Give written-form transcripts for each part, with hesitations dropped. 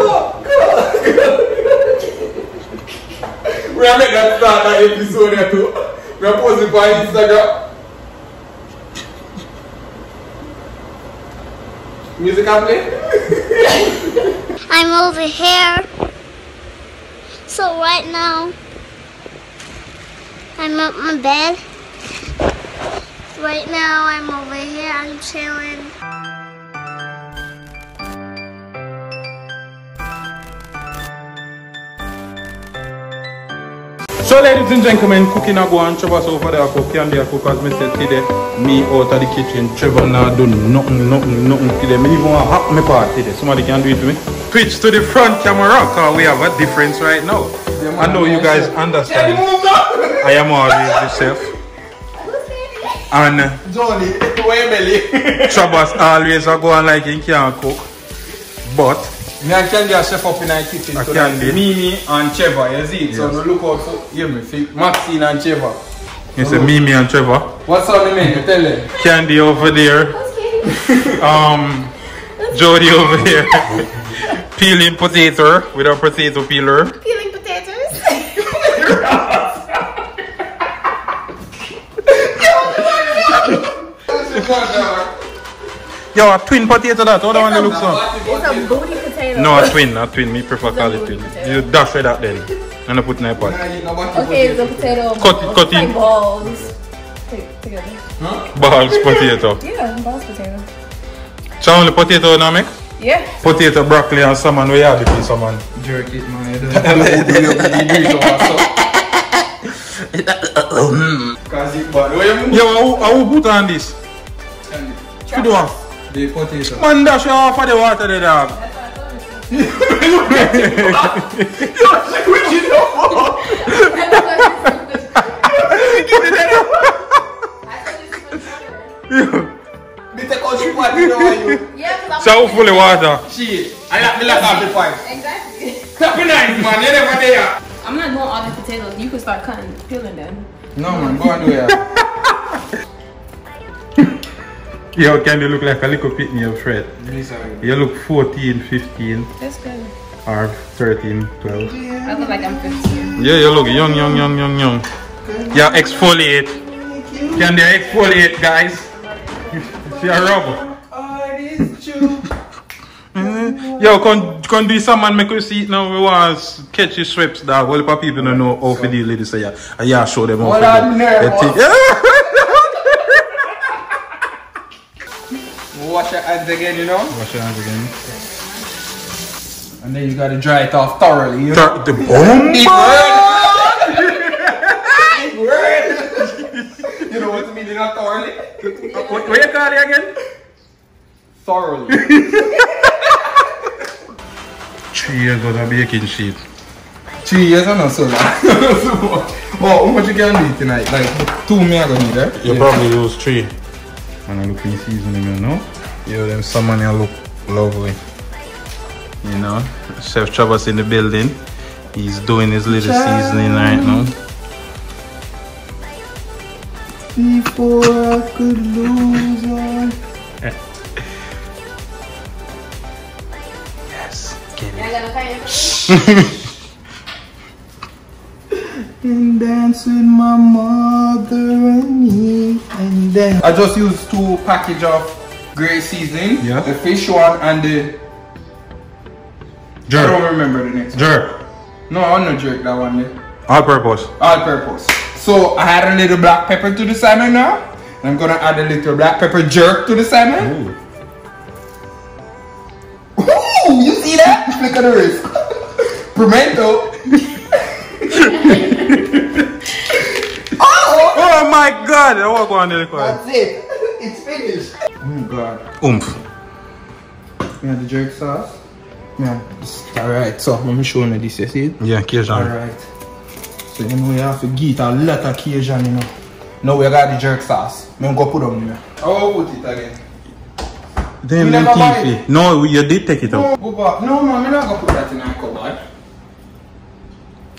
We are making that start that episode here too. We are posting for Instagram. Music can play? I'm over here. So right now, I'm at my bed. Right now, I'm over here. I'm chilling. So ladies and gentlemen, cooking a go on. Trevor so over there cook candy a cook as me said today. Me out of the kitchen. Trevor now do nothing today. Me even want to hack me part today. Somebody can do it to me. Switch to the front camera because we have a difference right now. I know you guys understand. I am always myself. And Johnny, where belly? Trevor's always a go on like he can't cook. But me and Candy are chef up in our kitchen. So that's Mimi and Trevor, you see it? Yes. So no look out for Maxine and Trevor. You say Mimi and Trevor. What's on the menu? Tell them. Candy over there. Jody over here. Peeling potato with a potato peeler. Peeling potatoes? Yo, a twin potato that. How the one that looks so? It's a booty potato. No, a twin. Me prefer call it twin. You dash with that then. And I put in a pot. Okay, it's a potato. Cut in. Like balls. Together. Huh? Balls potato. Yeah, balls potato. So only potato now make? Yeah. Potato, broccoli and salmon. We have it in salmon. Jerk it, man. Yo, how put on this? Should do off. The potato. Man, dash off of the water there, dog. So full of water. Shit, I like the lack of the pipe. Exactly. Stop it nice, man. You never there. I'm not doing all the potatoes. You can start cutting, peeling them. No, man. Go on there. Yo, can you look like a little pitney of Fred? You look 14, 15. That's good. Or 13, 12. I look like I'm 15. Yeah, you look young. Yeah, exfoliate. Can they exfoliate, guys? If you're rub. Yo, can do someone make you see it now? We want to catch your sweeps, dog. All the people don't know how to deal with this. Yeah, show them how to do it. Wash your hands again, you know? Wash your hands again. And then you gotta dry it off thoroughly, you know? The bomb! You know what I mean? Not thoroughly? What you call it again? Thoroughly. 3 years of a baking sheet. 3 years and not so long. Oh, how much you can do tonight? Like 2 me I gonna need, eh? You probably use 3. And I look in seasoning, you know? Yo, them salmon here look lovely. You know? Chef Trevor's in the building. He's doing his little seasoning right now. Before I could lose on. Yes, get it. And dance with my mother and me. And then I just used 2 packages of grey seasoning. Yeah. The fish one and the jerk. I don't remember the next one. Jerk. No, I don't know jerk that one there. All purpose. All purpose. So I add a little black pepper to the salmon now. And I'm gonna add a little black pepper jerk to the salmon. Ooh, you see that? Flick of the wrist. Pimento. Oh my god! I walk on the car. That's it. It's finished. Oh god. Oomph. You have the jerk sauce? Yeah. Alright, so let me show you this, you see it? Yeah, Cajun. Alright. So you know we have to get a lot of Cajun, you know. Now we got the jerk sauce. I'm gonna put them there. I'll put it again. Then TV. No, you did take it out. No, man, I'm not gonna put that in our cupboard.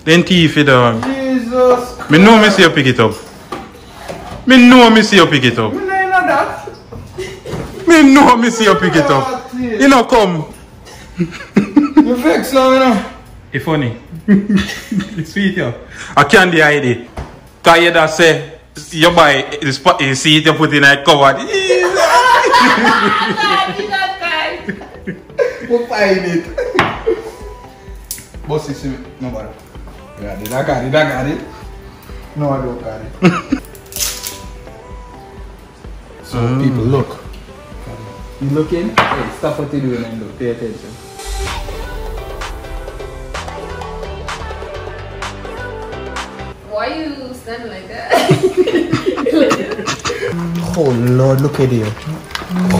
Then TV dog. Jesus Christ. Me know me see you pick it up. Me know me see you pick it up. Me know that. Me know me see you pick it up. You know come. You vex now, you know? It's funny. It's sweet, yo. I can't the ID. Cause you that say, you buy the spot, you see it, you put in a cover. We'll find it. Boss is no matter. I got it. No, I don't got it. So people look. You looking? Hey, stop what you're doing and look. Pay attention. Why are you standing like that? Oh Lord, look at it.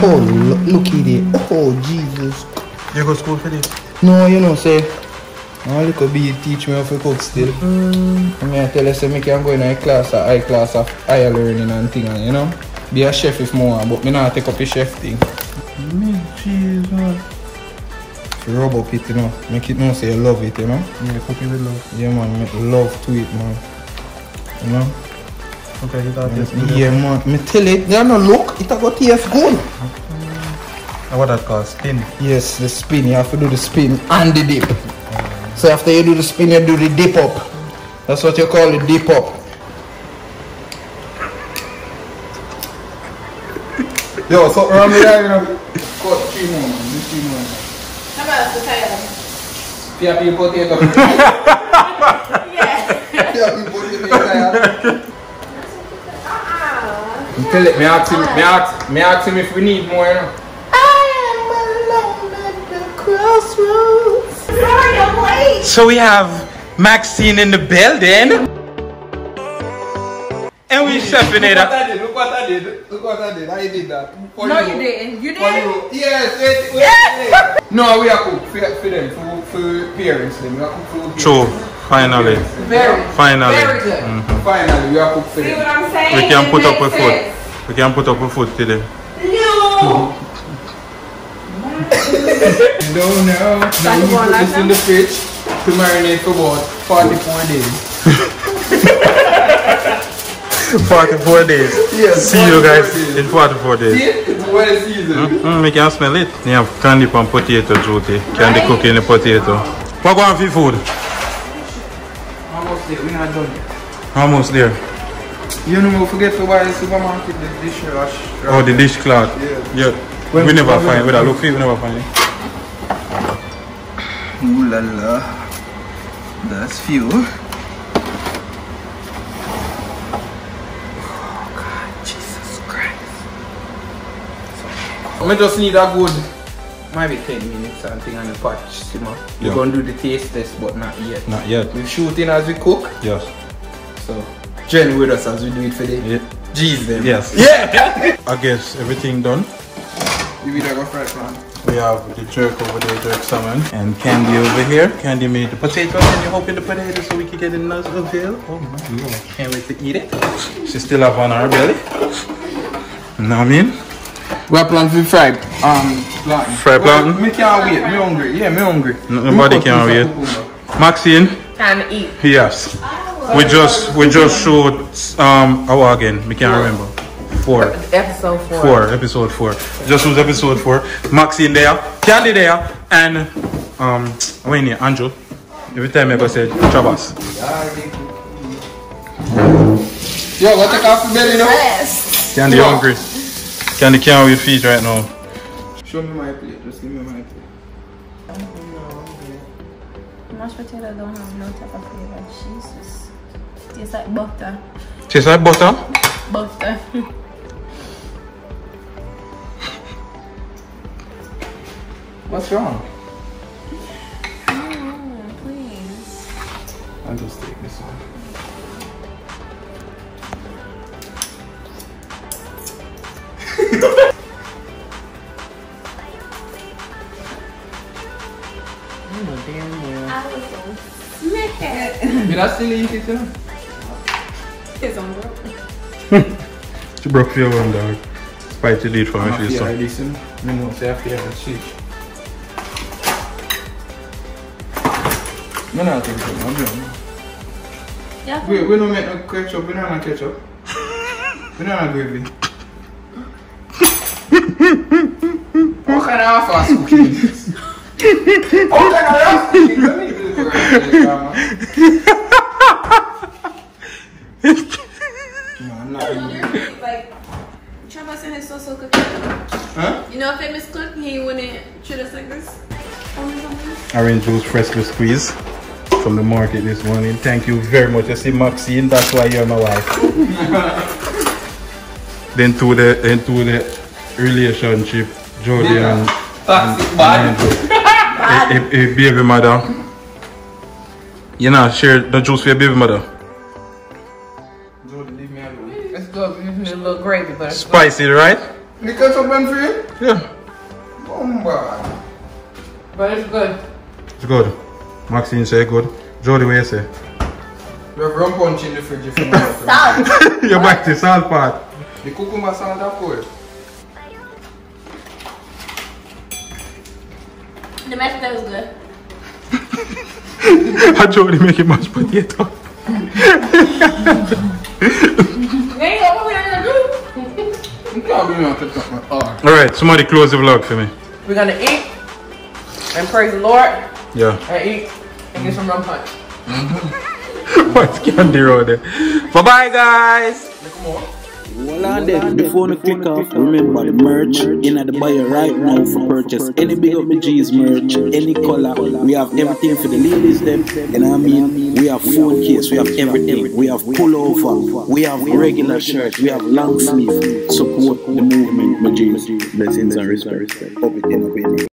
Oh look at it. Oh Jesus. You go to school for this? No, you know, say I look a bit teach me how to cook still. I mean, I tell you, say I can go in a class, a high class of higher learning and thing, and you know, be a chef if more, but me not take up a chef thing. Me Jesus. Rub up it, you know. Make it know say you love it, you know. Yeah, cook it with love. Yeah, man, make love to it, man. You know. Okay, you got this. Yeah, man. Me tell it, you know, look, it a go taste good. What that called? Spin? Yes, the spin. You have to do the spin and the dip. So after you do the spin, you do the dip up. That's what you call the dip up. Yo, so around me there, you know. Cut 3 more, man. 3 more. How about the title? Happy potato. Yeah. Happy potato. Tell it, me ask him if we need more, you know. Crossroads. Sorry, I'm late. So we have Maxine in the building. And we chefing it up. Look what I did. I did that. For No, you. you didn't. You For did? you. Yes, wait. No, we are cook for them, for parents. Them. We are cook for parents. True. Finally. Finally. Very good. Finally, we are cook for See what them. I'm saying? We can put up with It makes food. We can put up with food today. No. No. Now you put this in the fridge to marinate for about 44 days. 44 days. Yes. See you guys 44 days. in 44 days. See, it's well seasoned. We can smell it. You have candy and potato, Jyoti. Candy cooking the potato. What going for food? Almost there. We're not done yet. Almost there. You know, we forget to buy the supermarket the dishwash. Oh, the dishcloth. Yeah. We never find it. With a look for it, we never find it. Ooh la la. That's few. Oh God, Jesus Christ. I just need a good, maybe 10 minutes and thing on the pot simmer. We're Yeah. going to do the taste test, but not yet. Not yet. We're shooting as we cook. Yes. So, join with us as we do it for the G's then. Yes. Yeah! I guess everything done. You will go fry pan. We have the jerk over there, jerk salmon, and Candy over here. Candy made the potato, and you're hoping the potato so we can get a nice avail. Oh my Lord, can't wait to eat it. She still have on her belly. You know what I mean? We are planning to fry plantain. Fry plantain? Me can't wait, me hungry. Yeah, me hungry. Nobody can wait. Maxine? Time to eat. Yes. We just showed our again. We can't remember. 4. Episode 4. 4. Episode 4. Just was episode 4. Maxine there, Candy there, and Wayne here, Andrew. Every time I go say Chabas. Yo, go take off the belly now. Yes. Candy hungry. Candy can't wait feet right now. Show me my plate. Just give me my plate. Mashed potato don't have no type of flavor. Jesus. Tastes like butter. Tastes like butter? Butter. What's wrong? Oh, please. I'll just take this one. I was so smack. Did I still eat it, you know? It's on broke. She broke for your one dog. Spicy lead for me, she's so. I listen. Me know say I feel like shit. Me not think so, I'm done. Yeah. We don't make no ketchup, we don't have ketchup. We don't have gravy. What kind of fast cooking is this? What kind orange juice freshly squeezed from the market this morning. Thank you very much. You see, Maxine, that's why you're my wife. Then to the relationship, Jody and a baby mother. You know, share the juice for your baby mother. Jody, leave me alone. Let's go. You need a little gravy, but Spicy, right? The ketchup went for you? Yeah. Bomba. but it's good. It's good. Maxine say good. Jody, what you say? We have rum punch in the fridge if you want. Salt. You're back to salt part. The cucumber salt are cold. The mashed potato was good. How Jody making mashed potato? There you go. What we gonna do? You can't be on to my arm. Alright, somebody close the vlog for me. We're gonna eat and praise the Lord Yeah. and eat and get some rum punch. What's candy road there? Bye bye, guys. Well, on then, before we click off, remember the merch in at the buyer right now for purchase. Any Big Up My G's merch, any color, we have everything for the ladies them. You know what I mean? We have phone case, we have everything. We have pullover, we have regular shirts, we have long sleeve. Support the movement, my G's. Blessings and respect. Hope it end up in